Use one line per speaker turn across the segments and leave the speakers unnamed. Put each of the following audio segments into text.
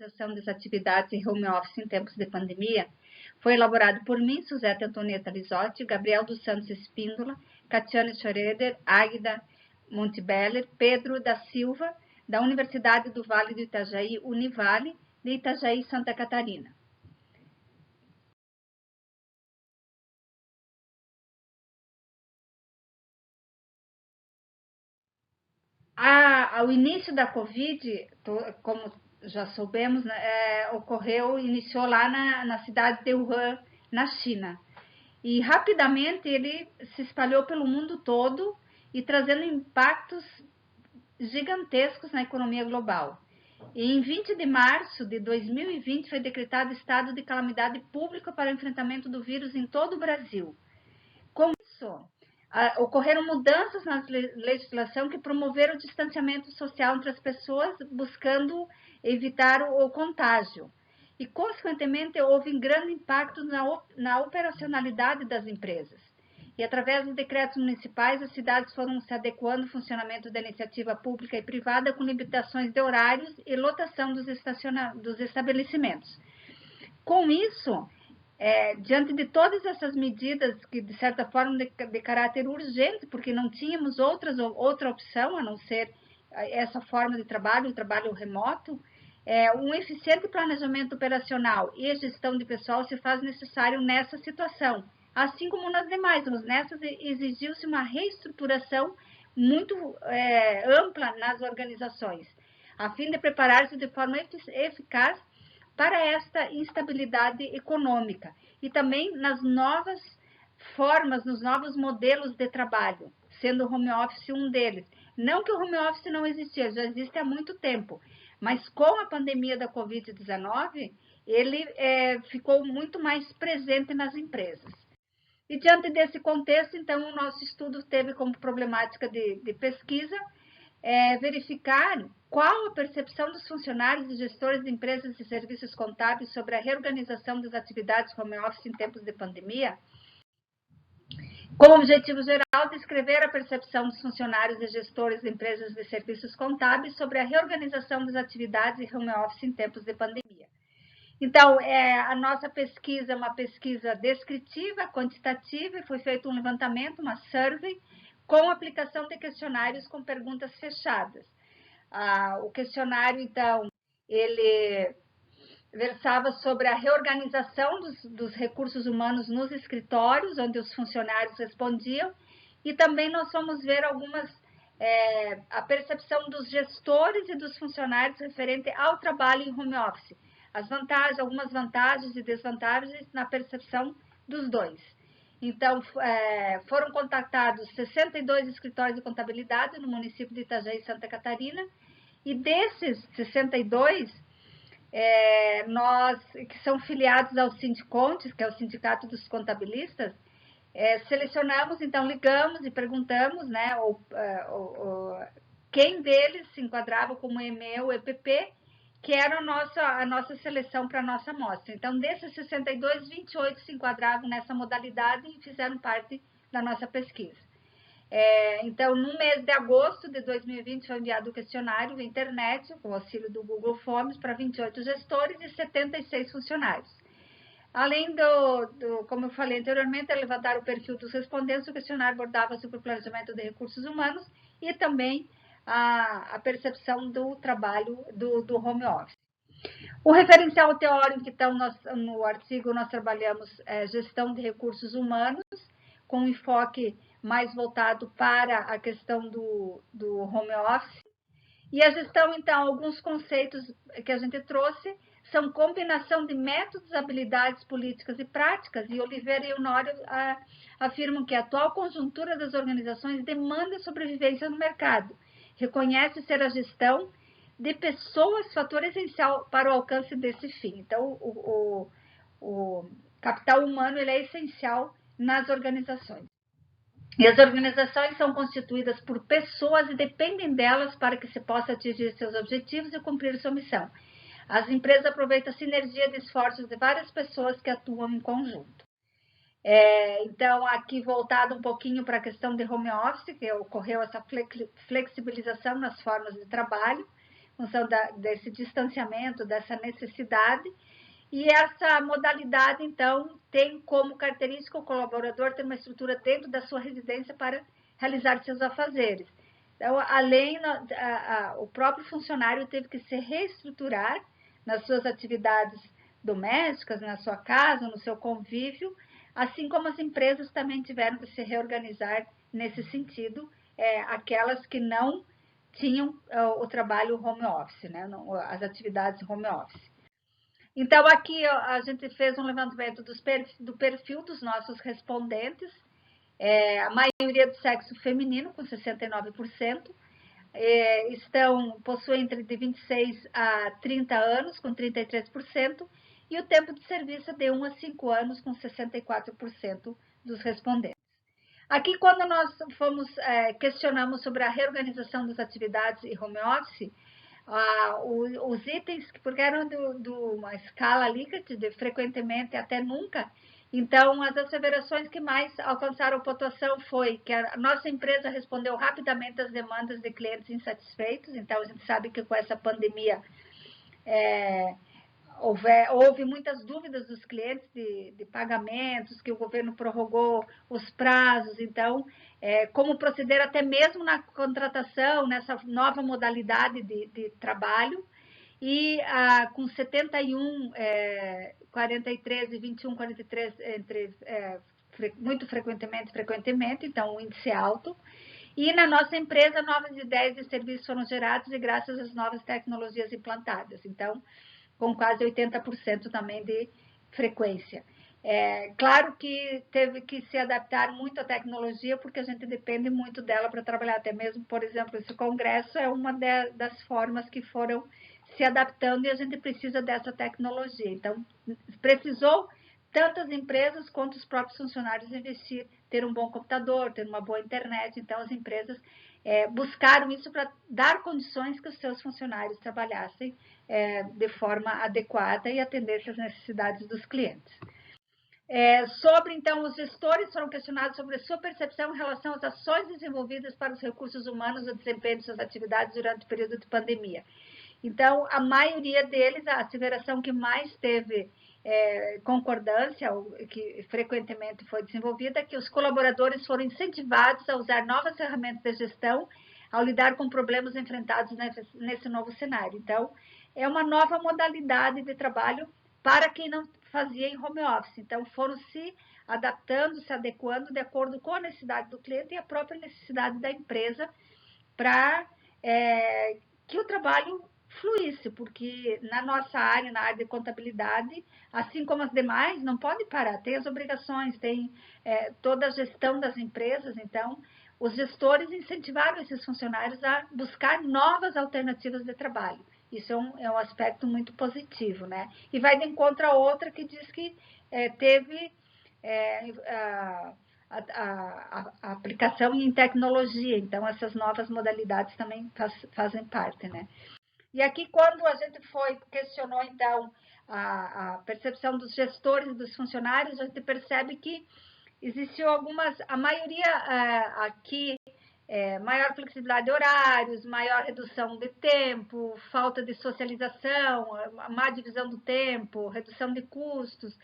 reorganização das atividades em home office em tempos de pandemia foi elaborado por mim, Suzete Antonieta Lisotti, Gabriel dos Santos Espíndola, Catiane Schroeder, Águida Montebeller, Pedro da Silva, da Universidade do Vale do Itajaí, Univale, de Itajaí, Santa Catarina. Ao início da Covid, como já soubemos, né, iniciou lá na cidade de Wuhan, na China. E rapidamente ele se espalhou pelo mundo todo e trazendo impactos gigantescos na economia global. E em 20 de março de 2020 foi decretado estado de calamidade pública para o enfrentamento do vírus em todo o Brasil. Com isso, ocorreram mudanças na legislação que promoveram o distanciamento social entre as pessoas, buscando evitar o contágio. E, consequentemente, houve um grande impacto na operacionalidade das empresas. E, através dos decretos municipais, as cidades foram se adequando ao funcionamento da iniciativa pública e privada com limitações de horários e lotação dos estabelecimentos. Com isso, diante de todas essas medidas que, de certa forma, de caráter urgente, porque não tínhamos outra opção a não ser essa forma de trabalho, o trabalho remoto, um eficiente planejamento operacional e gestão de pessoal se faz necessário nessa situação, assim como nas demais, mas nessas exigiu-se uma reestruturação muito ampla nas organizações, a fim de preparar-se de forma eficaz para esta instabilidade econômica e também nas novas formas, nos novos modelos de trabalho, sendo o home office um deles. Não que o home office não existia, já existe há muito tempo, mas com a pandemia da Covid-19, ele ficou muito mais presente nas empresas. E diante desse contexto, então, o nosso estudo teve como problemática de pesquisa verificar qual a percepção dos funcionários e gestores de empresas e serviços contábeis sobre a reorganização das atividades home office em tempos de pandemia, com o objetivo geral de descrever a percepção dos funcionários e gestores de empresas de serviços contábeis sobre a reorganização das atividades em home office em tempos de pandemia. Então, a nossa pesquisa é uma pesquisa descritiva, quantitativa, e foi feito um levantamento, uma survey, com aplicação de questionários com perguntas fechadas. O questionário, então, ele versava sobre a reorganização dos recursos humanos nos escritórios, onde os funcionários respondiam, e também nós fomos ver a percepção dos gestores e dos funcionários referente ao trabalho em home office, algumas vantagens e desvantagens na percepção dos dois. Então, foram contatados 62 escritórios de contabilidade no município de Itajaí, Santa Catarina, e desses 62, nós, que são filiados ao Sindicontes, que é o Sindicato dos Contabilistas, selecionamos, então, ligamos e perguntamos, né, quem deles se enquadrava como EME ou EPP, que era a nossa seleção para a nossa amostra. Então, desses 62, 28 se enquadravam nessa modalidade e fizeram parte da nossa pesquisa. Então, no mês de agosto de 2020, foi enviado o questionário via internet, com o auxílio do Google Forms, para 28 gestores e 76 funcionários. Além como eu falei anteriormente, levantar o perfil dos respondentes, o questionário abordava sobre o planejamento de recursos humanos e também a percepção do trabalho do home office. O referencial teórico, então, no artigo nós trabalhamos gestão de recursos humanos, com um enfoque mais voltado para a questão do home office. E a gestão, então, alguns conceitos que a gente trouxe são combinação de métodos, habilidades políticas e práticas, e Oliveira e Honório afirmam que a atual conjuntura das organizações demanda sobrevivência no mercado, reconhece ser a gestão de pessoas fator essencial para o alcance desse fim. Então, o capital humano ele é essencial nas organizações. E as organizações são constituídas por pessoas e dependem delas para que se possa atingir seus objetivos e cumprir sua missão. As empresas aproveitam a sinergia de esforços de várias pessoas que atuam em conjunto. Então, aqui voltado um pouquinho para a questão de home office, que ocorreu essa flexibilização nas formas de trabalho, função desse distanciamento, dessa necessidade. E essa modalidade, então, tem como característica o colaborador ter uma estrutura dentro da sua residência para realizar seus afazeres. Então, além, o próprio funcionário teve que se reestruturar nas suas atividades domésticas, na sua casa, no seu convívio, assim como as empresas também tiveram que se reorganizar nesse sentido, aquelas que não tinham o trabalho home office, né? As atividades home office. Então, aqui a gente fez um levantamento do perfil dos nossos respondentes, a maioria do sexo feminino, com 69%, possuem entre de 26 a 30 anos, com 33%, e o tempo de serviço é de 1 a 5 anos, com 64% dos respondentes. Aqui, quando nós questionamos sobre a reorganização das atividades e home office, os itens, porque eram de uma escala Likert, de frequentemente até nunca, então as asseverações que mais alcançaram pontuação foi que a nossa empresa respondeu rapidamente às demandas de clientes insatisfeitos. Então a gente sabe que com essa pandemia houve muitas dúvidas dos clientes de pagamentos, que o governo prorrogou os prazos. Então, como proceder até mesmo na contratação, nessa nova modalidade de trabalho. E com 71, 43 e 21, 43, muito frequentemente, então um índice alto. E na nossa empresa, novas ideias e serviços foram gerados e graças às novas tecnologias implantadas. Então, com quase 80% também de frequência. Claro que teve que se adaptar muito à tecnologia, porque a gente depende muito dela para trabalhar. Até mesmo, por exemplo, esse congresso é uma das formas que foram se adaptando e a gente precisa dessa tecnologia. Então, precisou tanto as empresas quanto os próprios funcionários investir, ter um bom computador, ter uma boa internet. Então, as empresas buscaram isso para dar condições que os seus funcionários trabalhassem de forma adequada e atendessem às necessidades dos clientes. Então, os gestores foram questionados sobre a sua percepção em relação às ações desenvolvidas para os recursos humanos no desempenho de suas atividades durante o período de pandemia. Então, a maioria deles, a asseveração que mais teve concordância, que frequentemente foi desenvolvida, é que os colaboradores foram incentivados a usar novas ferramentas de gestão ao lidar com problemas enfrentados nesse novo cenário. Então, é uma nova modalidade de trabalho para quem não fazia em home office. Então, foram se adaptando, se adequando de acordo com a necessidade do cliente e a própria necessidade da empresa para que o trabalho fluísse, porque na nossa área, na área de contabilidade, assim como as demais, não pode parar, tem as obrigações, tem toda a gestão das empresas. Então, os gestores incentivaram esses funcionários a buscar novas alternativas de trabalho. Isso é um aspecto muito positivo, né? E vai de encontro a outra que diz que teve a aplicação em tecnologia. Então, essas novas modalidades também fazem parte, né? E aqui, quando a gente questionou, então, a percepção dos gestores e dos funcionários, a gente percebe que existiu a maioria aqui, maior flexibilidade de horários, maior redução de tempo, falta de socialização, má divisão do tempo, redução de custos,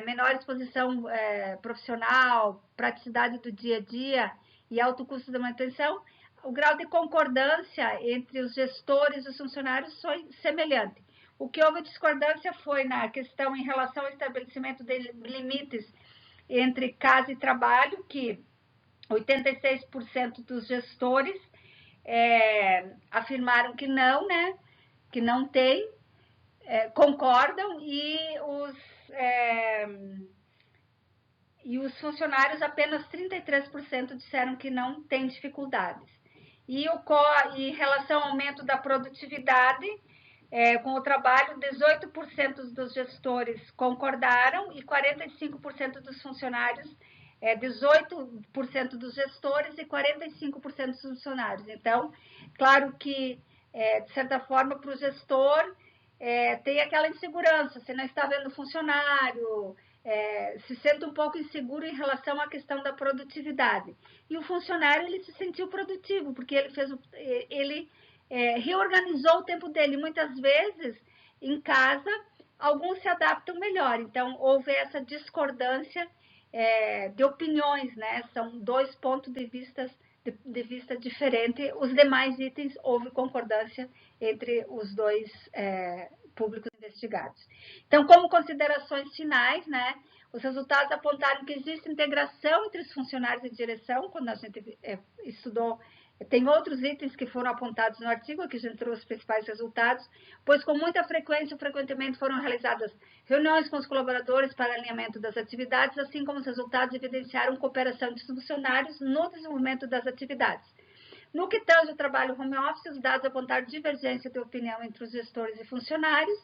menor exposição profissional, praticidade do dia a dia e alto custo da manutenção. O grau de concordância entre os gestores e os funcionários foi semelhante. O que houve discordância foi na questão em relação ao estabelecimento de limites entre casa e trabalho, que 86% dos gestores afirmaram que não, né? Que não tem, concordam, e os funcionários, apenas 33% disseram que não tem dificuldades. E em relação ao aumento da produtividade com o trabalho, 18% dos gestores concordaram e 45% dos funcionários, 18% dos gestores e 45% dos funcionários. Então, claro que, de certa forma, para o gestor, tem aquela insegurança, você não está vendo funcionário, se sente um pouco inseguro em relação à questão da produtividade. E o funcionário, ele se sentiu produtivo, porque ele reorganizou o tempo dele. Muitas vezes, em casa, alguns se adaptam melhor. Então, houve essa discordância de opiniões, né? São dois pontos de vista diferentes. Os demais itens, houve concordância entre os dois públicos investigados. Então, como considerações finais, né? Os resultados apontaram que existe integração entre os funcionários e direção, quando a gente estudou. Tem outros itens que foram apontados no artigo, aqui a gente trouxe os principais resultados, pois com muita frequência, frequentemente foram realizadas reuniões com os colaboradores para alinhamento das atividades, assim como os resultados evidenciaram cooperação entre os funcionários no desenvolvimento das atividades. No que tange ao trabalho home office, os dados apontaram divergência de opinião entre os gestores e funcionários.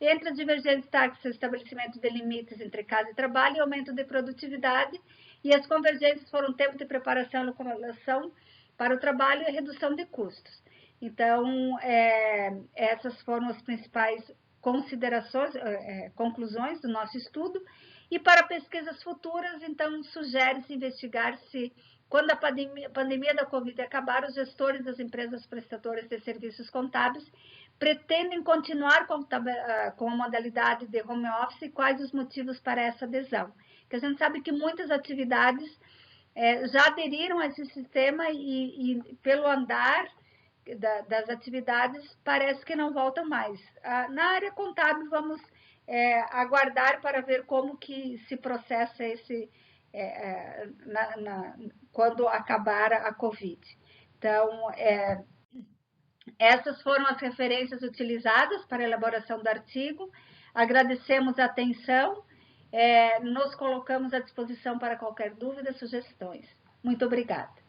Entre as divergentes está o estabelecimento de limites entre casa e trabalho e aumento de produtividade, e as convergências foram tempo de preparação e locomoção para o trabalho e redução de custos. Então, essas foram as principais considerações, conclusões do nosso estudo. E para pesquisas futuras, então, sugere-se investigar se, quando a pandemia da Covid acabar, os gestores das empresas prestadoras de serviços contábeis pretendem continuar com a modalidade de home office e quais os motivos para essa adesão. Porque a gente sabe que muitas atividades já aderiram a esse sistema e pelo andar das atividades, parece que não voltam mais. Na área contábil, vamos aguardar para ver como que se processa esse, quando acabar a Covid. Então, essas foram as referências utilizadas para a elaboração do artigo. Agradecemos a atenção, nos colocamos à disposição para qualquer dúvida, sugestões. Muito obrigada.